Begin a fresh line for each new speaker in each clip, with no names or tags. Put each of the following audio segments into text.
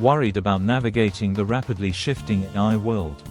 worried about navigating the rapidly shifting AI world.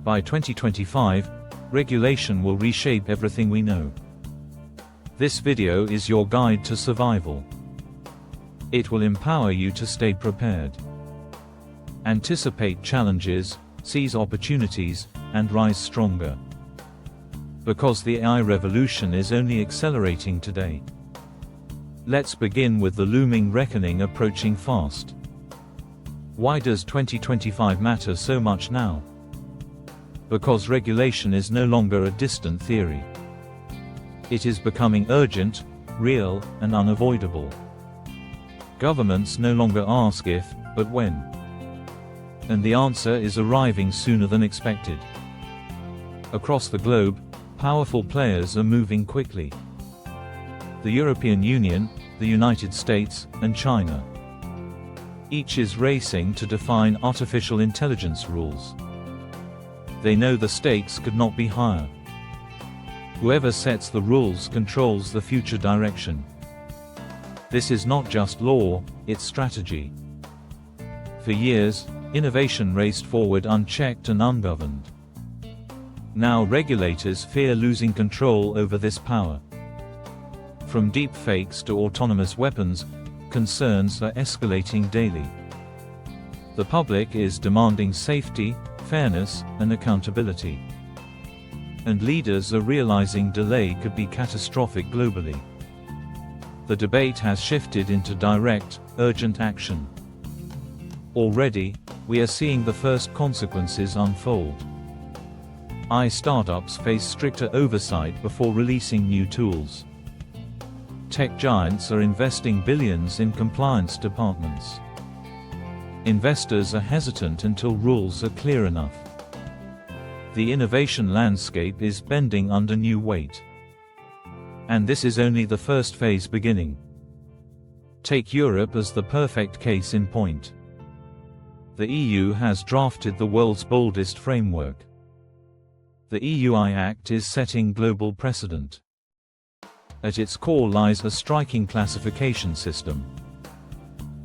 By 2025, regulation will reshape everything we know. This video is your guide to survival. It will empower you to stay prepared. Anticipate challenges, seize opportunities, and rise stronger. Because the AI revolution is only accelerating today. Let's begin with the looming reckoning approaching fast. Why does 2025 matter so much now? Because regulation is no longer a distant theory. It is becoming urgent, real, and unavoidable. Governments no longer ask if, but when. And the answer is arriving sooner than expected. Across the globe, powerful players are moving quickly. The European Union, the United States, and China. Each is racing to define artificial intelligence rules. They know the stakes could not be higher. Whoever sets the rules controls the future direction. This is not just law, it's strategy. For years, innovation raced forward unchecked and ungoverned. Now regulators fear losing control over this power. From deepfakes to autonomous weapons, concerns are escalating daily. The public is demanding safety, fairness, and accountability. And leaders are realizing delay could be catastrophic globally. The debate has shifted into direct, urgent action. Already, we are seeing the first consequences unfold. AI startups face stricter oversight before releasing new tools. Tech giants are investing billions in compliance departments. Investors are hesitant until rules are clear enough. The innovation landscape is bending under new weight. And this is only the first phase beginning. Take Europe as the perfect case in point. The EU has drafted the world's boldest framework. The EU AI Act is setting global precedent. At its core lies a striking classification system.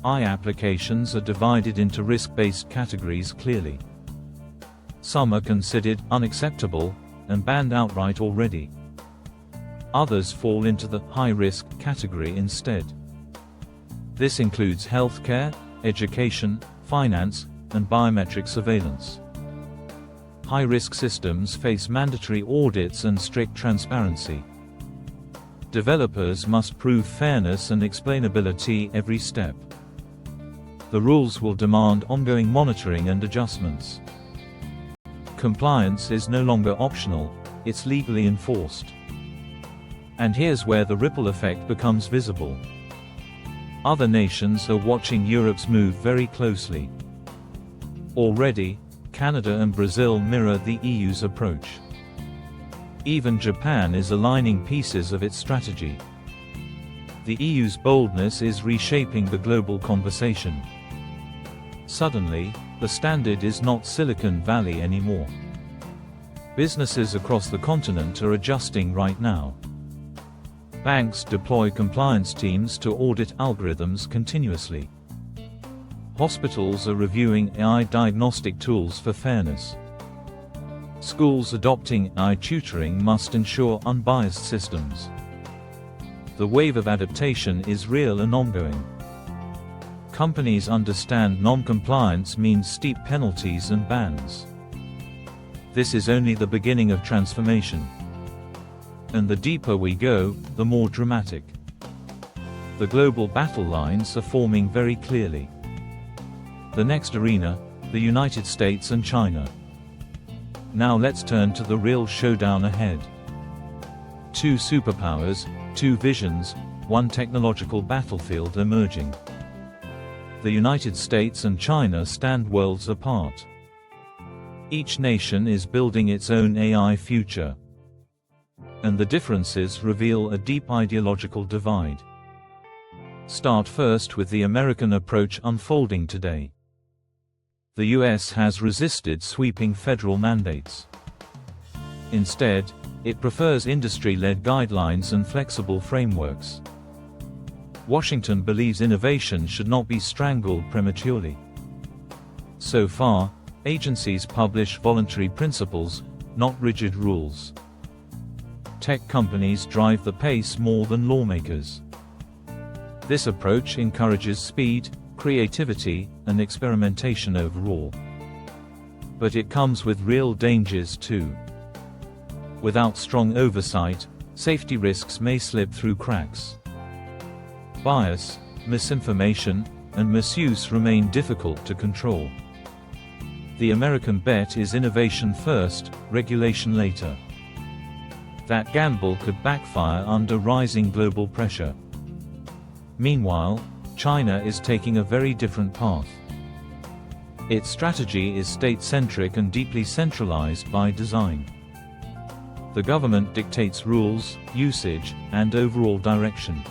AI applications are divided into risk-based categories clearly. Some are considered unacceptable and banned outright already. Others fall into the high-risk category instead. This includes healthcare, education, finance, and biometric surveillance. High-risk systems face mandatory audits and strict transparency. Developers must prove fairness and explainability every step. The rules will demand ongoing monitoring and adjustments. Compliance is no longer optional, it's legally enforced. And here's where the ripple effect becomes visible. Other nations are watching Europe's move very closely. Already, Canada and Brazil mirror the EU's approach. Even Japan is aligning pieces of its strategy. The EU's boldness is reshaping the global conversation. Suddenly, the standard is not Silicon Valley anymore. Businesses across the continent are adjusting right now. Banks deploy compliance teams to audit algorithms continuously. Hospitals are reviewing AI diagnostic tools for fairness. Schools adopting AI tutoring must ensure unbiased systems. The wave of adaptation is real and ongoing. Companies understand non-compliance means steep penalties and bans. This is only the beginning of transformation. And the deeper we go, the more dramatic. The global battle lines are forming very clearly. The next arena, the United States and China. Now let's turn to the real showdown ahead. Two superpowers, two visions, one technological battlefield emerging. The United States and China stand worlds apart. Each nation is building its own AI future. And the differences reveal a deep ideological divide. Start first with the American approach unfolding today. The US has resisted sweeping federal mandates. Instead, it prefers industry-led guidelines and flexible frameworks. Washington believes innovation should not be strangled prematurely. So far, agencies publish voluntary principles, not rigid rules. Tech companies drive the pace more than lawmakers. This approach encourages speed, creativity, and experimentation overall. But it comes with real dangers too. Without strong oversight, safety risks may slip through cracks. Bias, misinformation, and misuse remain difficult to control. The American bet is innovation first, regulation later. That gamble could backfire under rising global pressure. Meanwhile, China is taking a very different path. Its strategy is state-centric and deeply centralized by design. The government dictates rules, usage, and overall direction.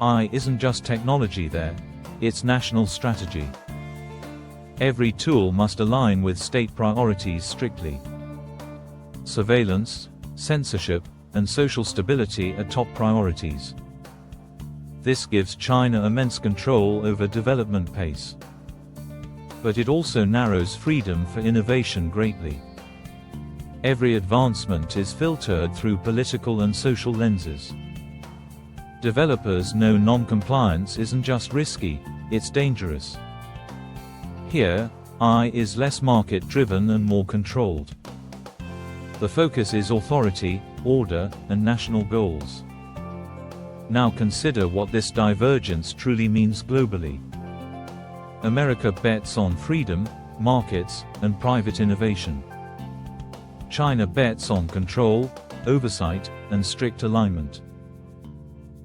AI isn't just technology there, it's national strategy. Every tool must align with state priorities strictly. Surveillance, censorship, and social stability are top priorities. This gives China immense control over development pace. But it also narrows freedom for innovation greatly. Every advancement is filtered through political and social lenses. Developers know non-compliance isn't just risky, it's dangerous. Here, AI is less market-driven and more controlled. The focus is authority, order, and national goals. Now consider what this divergence truly means globally. America bets on freedom, markets, and private innovation. China bets on control, oversight, and strict alignment.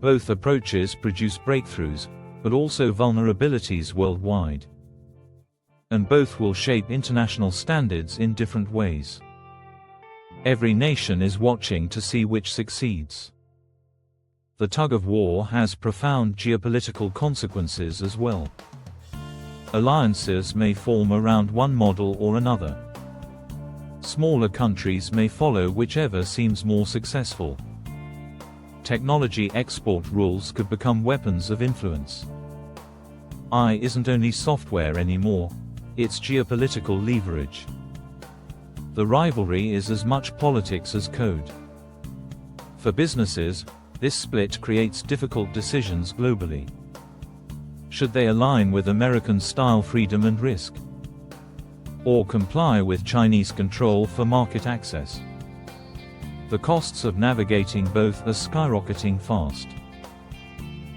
Both approaches produce breakthroughs, but also vulnerabilities worldwide. And both will shape international standards in different ways. Every nation is watching to see which succeeds. The tug-of-war has profound geopolitical consequences as well. Alliances may form around one model or another. Smaller countries may follow whichever seems more successful. Technology export rules could become weapons of influence. AI isn't only software anymore, it's geopolitical leverage. The rivalry is as much politics as code. For businesses, this split creates difficult decisions globally. Should they align with American-style freedom and risk? Or comply with Chinese control for market access? The costs of navigating both are skyrocketing fast.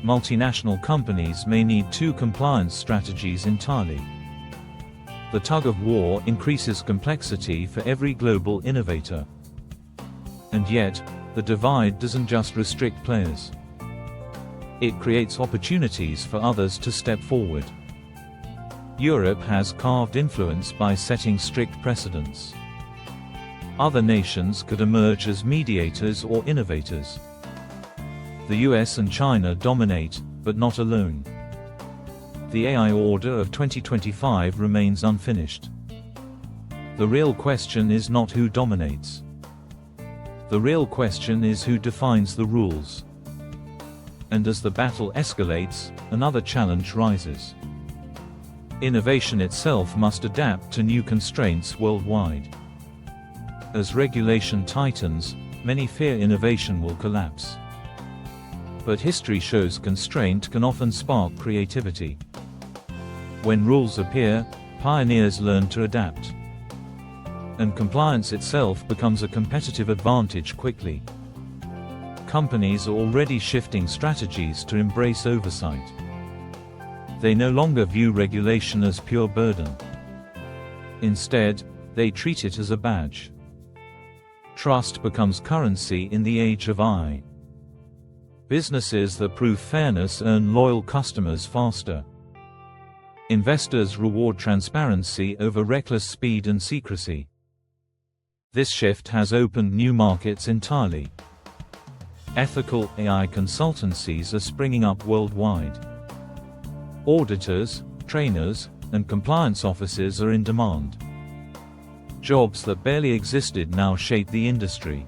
Multinational companies may need two compliance strategies entirely. The tug-of-war increases complexity for every global innovator. And yet, the divide doesn't just restrict players. It creates opportunities for others to step forward. Europe has carved influence by setting strict precedents. Other nations could emerge as mediators or innovators. The US and China dominate, but not alone. The AI order of 2025 remains unfinished. The real question is not who dominates. The real question is who defines the rules. And as the battle escalates, another challenge rises. Innovation itself must adapt to new constraints worldwide. As regulation tightens, many fear innovation will collapse. But history shows constraint can often spark creativity. When rules appear, pioneers learn to adapt. And compliance itself becomes a competitive advantage quickly. Companies are already shifting strategies to embrace oversight. They no longer view regulation as pure burden. Instead, they treat it as a badge. Trust becomes currency in the age of AI. Businesses that prove fairness earn loyal customers faster. Investors reward transparency over reckless speed and secrecy. This shift has opened new markets entirely. Ethical AI consultancies are springing up worldwide. Auditors, trainers, and compliance officers are in demand. Jobs that barely existed now shape the industry.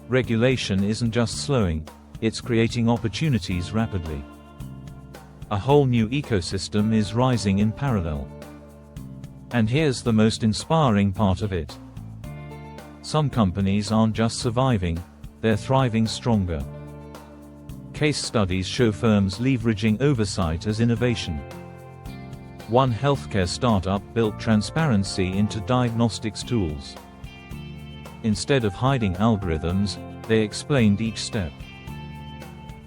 Regulation isn't just slowing, it's creating opportunities rapidly. A whole new ecosystem is rising in parallel. And here's the most inspiring part of it. Some companies aren't just surviving, they're thriving stronger. Case studies show firms leveraging oversight as innovation. One healthcare startup built transparency into diagnostics tools. Instead of hiding algorithms, they explained each step.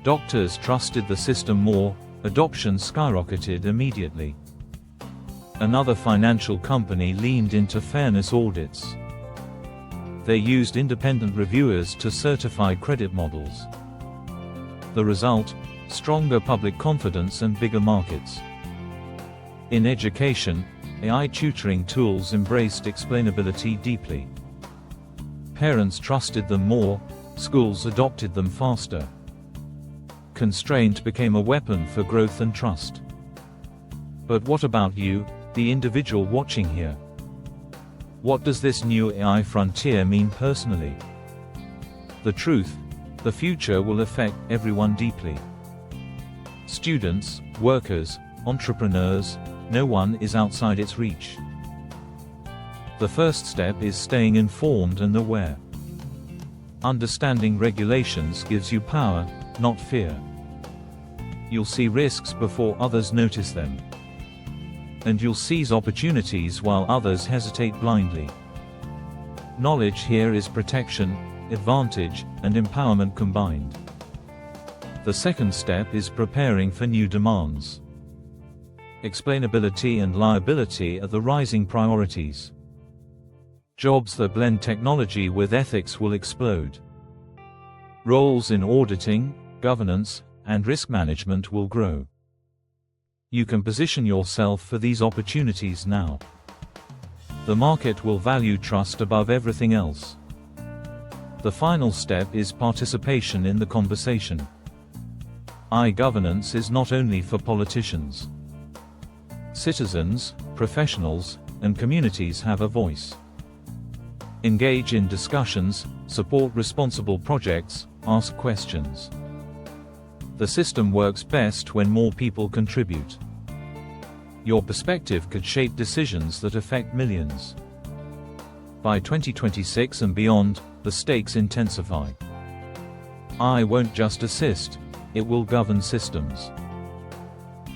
Doctors trusted the system more, adoption skyrocketed immediately. Another financial company leaned into fairness audits. They used independent reviewers to certify credit models. The result? Stronger public confidence and bigger markets. In education, AI tutoring tools embraced explainability deeply. Parents trusted them more, schools adopted them faster. Constraint became a weapon for growth and trust. But what about you, the individual watching here? What does this new AI frontier mean personally? The truth: the future will affect everyone deeply. Students, workers, entrepreneurs, no one is outside its reach. The first step is staying informed and aware. Understanding regulations gives you power, not fear. You'll see risks before others notice them. And you'll seize opportunities while others hesitate blindly. Knowledge here is protection, advantage, and empowerment combined. The second step is preparing for new demands. Explainability and liability are the rising priorities. Jobs that blend technology with ethics will explode. Roles in auditing, governance, and risk management will grow. You can position yourself for these opportunities now. The market will value trust above everything else. The final step is participation in the conversation. AI governance is not only for politicians. Citizens, professionals, and communities have a voice. Engage in discussions, support responsible projects, ask questions. The system works best when more people contribute. Your perspective could shape decisions that affect millions. By 2026 and beyond, the stakes intensify. AI won't just assist, it will govern systems.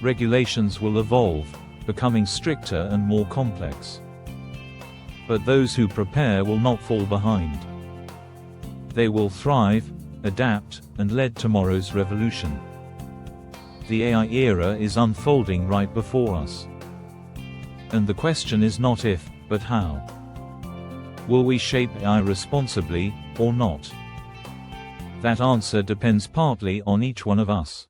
Regulations will evolve, becoming stricter and more complex. But those who prepare will not fall behind. They will thrive, adapt, and lead tomorrow's revolution. The AI era is unfolding right before us. And the question is not if, but how. Will we shape AI responsibly, or not? That answer depends partly on each one of us.